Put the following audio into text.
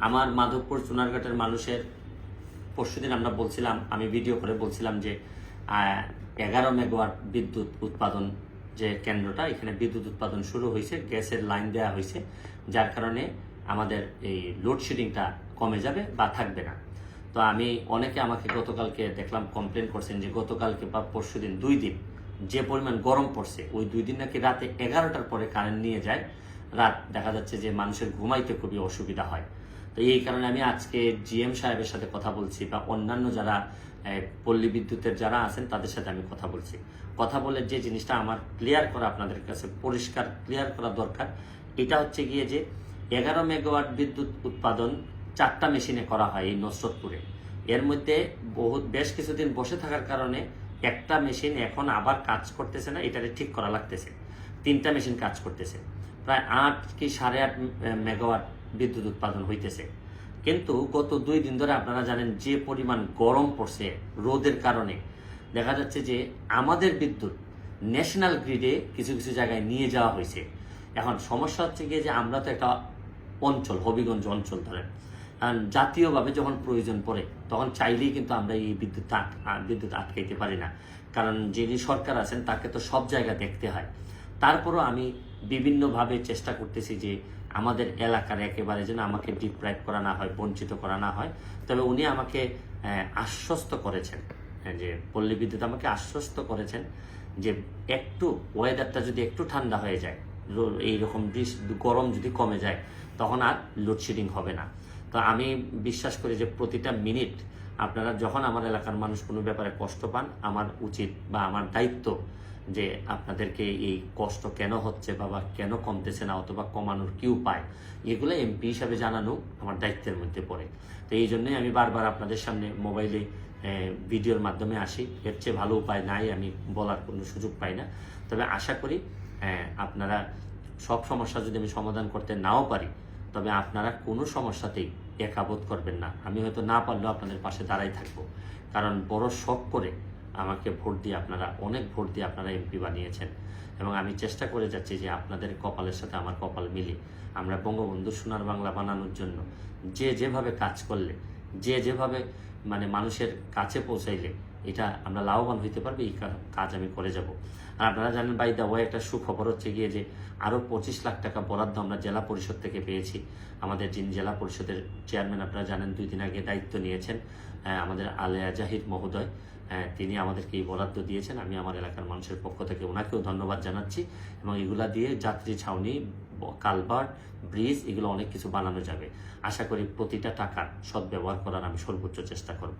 আমার মাধবপুর চুনারঘাটের মানুষের পরশুদিন আমরা বলছিলাম, আমি ভিডিও করে বলছিলাম যে 11 মেগাওয়াট বিদ্যুৎ উৎপাদন যে কেন্দ্রটা, এখানে বিদ্যুৎ উৎপাদন শুরু হয়েছে, গ্যাসের লাইন দেওয়া হয়েছে, যার কারণে আমাদের এই লোডশেডিংটা কমে যাবে বা থাকবে না। তো আমি অনেকে আমাকে গতকালকে দেখলাম কমপ্লেন করছেন যে গতকালকে বা পরশুদিন 2 দিন যে পরিমাণ গরম পড়ছে, ওই 2 দিন নাকি রাতে 11টার পরে কারেন্ট নিয়ে যায়, রাত দেখা যাচ্ছে যে মানুষের ঘুমাইতে খুবই অসুবিধা হয়। তো এই কারণে আমি আজকে জিএম সাহেবের সাথে কথা বলছি বা অন্যান্য যারা পল্লী বিদ্যুতের যারা আছেন তাদের সাথে আমি কথা বলে যে জিনিসটা আমার ক্লিয়ার করা, আপনাদের কাছে পরিষ্কার ক্লিয়ার করা দরকার, এটা হচ্ছে গিয়ে যে 11 মেগাওয়াট বিদ্যুৎ উৎপাদন 4টা মেশিনে করা হয় এই নসরতপুরে। এর মধ্যে বেশ কিছুদিন বসে থাকার কারণে একটা মেশিন এখন আবার কাজ করতেছে না, এটারে ঠিক করা লাগতেছে। 3টা মেশিন কাজ করতেছে, প্রায় 8 কি 8.5 মেগাওয়াট বিদ্যুৎ উৎপাদন হইতেছে। কিন্তু গত 2 দিন ধরে আপনারা জানেন যে পরিমাণ গরম পড়ছে রোদের কারণে, দেখা যাচ্ছে যে আমাদের বিদ্যুৎ ন্যাশনাল গ্রিডে কিছু কিছু জায়গায় নিয়ে যাওয়া হয়েছে। এখন সমস্যা হচ্ছে গিয়ে যে আমরা তো একটা অঞ্চল, হবিগঞ্জ অঞ্চল ধরেন, জাতীয়ভাবে যখন প্রয়োজন পড়ে তখন চাইলেই কিন্তু আমরা এই বিদ্যুৎ আটকাইতে পারি না, কারণ যিনি সরকার আছেন তাকে তো সব জায়গা দেখতে হয়। তারপরও আমি বিভিন্নভাবে চেষ্টা করতেছি যে আমাদের এলাকার একেবারে যেন আমাকে ডিপ্রাইভ করা না হয়, বঞ্চিত করা না হয়। তবে উনি আমাকে আশ্বস্ত করেছেন, যে পল্লী বিদ্যুৎ আমাকে আশ্বস্ত করেছেন যে একটু ওয়েদারটা যদি একটু ঠান্ডা হয়ে যায়, এইরকম গরম যদি কমে যায়, তখন আর লোডশেডিং হবে না। তো আমি বিশ্বাস করি যে প্রতিটা মিনিট আপনারা যখন আমার এলাকার মানুষ কোনো ব্যাপারে কষ্ট পান, আমার উচিত বা আমার দায়িত্ব যে আপনাদেরকে এই কষ্ট কেন হচ্ছে বা কেন কমতেছে না অথবা কমানোর কি উপায়, এগুলো এমপি হিসাবে জানানো আমার দায়িত্বের মধ্যে পড়ে। তো এই জন্যই আমি বারবার আপনাদের সামনে মোবাইলে ভিডিওর মাধ্যমে আসি। এর চেয়ে ভালো উপায় নাই, আমি বলার কোনো সুযোগ পাই না। তবে আশা করি আপনারা সব সমস্যা যদি আমি সমাধান করতে নাও পারি, তবে আপনারা কোনো সমস্যাতেই একাবোধ করবেন না। আমি হয়তো না পারলেও আপনাদের পাশে দাঁড়াই থাকবো, কারণ বড় শখ করে আমাকে ভোট দিয়ে অনেক ভোট দিয়ে আপনারা এমপি বানিয়েছেন, এবং আমি চেষ্টা করে যাচ্ছি যে আপনাদের কপালের সাথে আমার কপাল মিলে আমরা বঙ্গবন্ধু সোনার বাংলা বানানোর জন্য যেভাবে কাজ করলে, যেভাবে মানুষের কাছে পৌঁছাইলে এটা আমরা লাভবান হইতে পারবে, এই কাজ আমি করে যাব। আর আপনারা জানেন বাই দা ওয়ে, একটা সুখবর হচ্ছে গিয়ে যে আরও 25 লাখ টাকা বরাদ্দ আমরা জেলা পরিষদ থেকে পেয়েছি। আমাদের যিনি জেলা পরিষদের চেয়ারম্যান আপনারা জানেন 2 দিন আগে দায়িত্ব নিয়েছেন, আমাদের আলেয়া জাহিদ মহোদয়, তিনি আমাদেরকে এই বরাদ্দ দিয়েছেন। আমি আমার এলাকার মানুষের পক্ষ থেকে ওনাকেও ধন্যবাদ জানাচ্ছি, এবং এগুলা দিয়ে যাত্রী ছাউনি, কালভার্ট, ব্রিজ, এগুলো অনেক কিছু বানানো যাবে। আশা করি প্রতিটা টাকার সদ্ব্যবহার করার আমি সর্বোচ্চ চেষ্টা করব।